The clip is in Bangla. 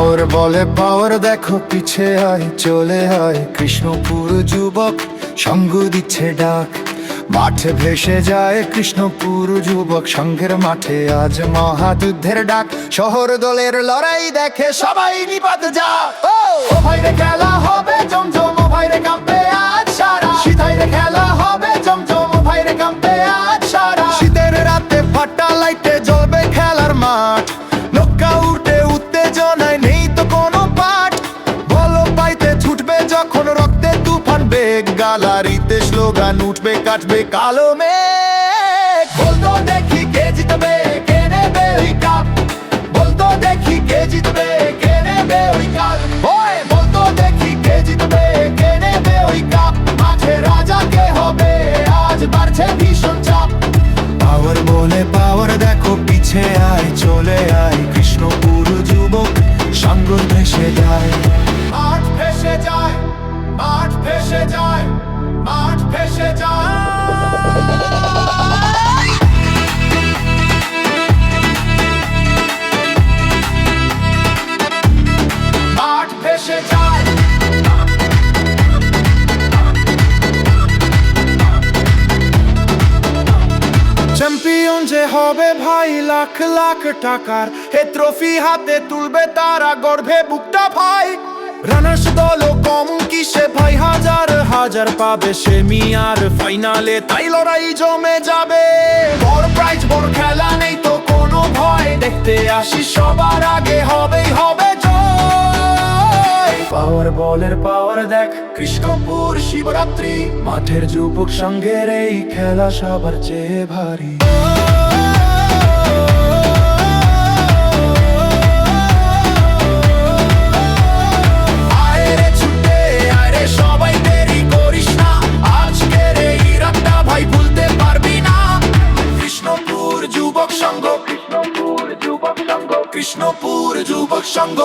পাওয়ার বলে পাওয়ার, দেখো পিছে আয় চলে আয়, কৃষ্ণপুর যুবক সঙ্গ দিচ্ছে ডাক। মাঠে ভেসে যায় কৃষ্ণপুর যুবক সংঘের মাঠে, আজ মহাযুদ্ধের ডাক। শহর দলের লড়াই দেখে সবাই নিপাত যা। ও ভাইরে খেলা হবে জমজম, ও ভাইরে কাঁপবে আজ সারা। সিধাইরে খেলা হবে জমজম, ও ভাইরে কাঁপবে আজ সারা। শীতের রাতে ফাটা লাইটে জ্বলবে খেলার মাঠ, নৌকা উঠে উত্তেজনায় নেই তো কোনো পাঠ। বল পাইতে ছুটবে যখন রক্তে তুফান বেগ, গ্যালারিতে স্লোগান উঠবে কাটবে কালো মেঘ। বলতো দেখি কে জিতবে, কে নেবে ওই কাপ। বলতো দেখি কে জিতবে, কে নেবে ওই কাপ। ওই বলতো দেখি কে জিতবে, কে নেবে ওই কাপ। মাঠে রাজা কে হবে, আজ বাড়ছে ভীষণ চাপ। পাওয়ার বলে পাওয়ার, দেখো পিছে আয় চলে আয়, কৃষ্ণপুর যুবক সঙ্গ ভেসে যায়। মাঠ ভেসে যায়, মাঠ ভেসে যায়, মাঠ ভেসে যায়। মাঠ ভেসে যায়। চ্যাম্পিয়ন যে হবে ভাই লাখ লাখ টাকার, হে ট্রফি হাতে তুলবে তারা, গর্ভে বুকটা ভাই। রানার্স দলও কম কিসে ভাই, হাজার হাজার পাবে সেমি আর ফাইনালে, তাই লড়াই জমে যাবে। বড় প্রাইজ বড় খেলা নেই তো কোনো ভয়, দেখতে আসি সবার আগে হবেই হবে জয়। পাওয়ার বলের পাওয়ার দেখ কৃষ্ণপুর শিবরাত্রি, মাঠের যুবক সংঘের এই খেলা সবার চেয়ে ভারী। কৃষ্ণপুর যুবক সংঘ।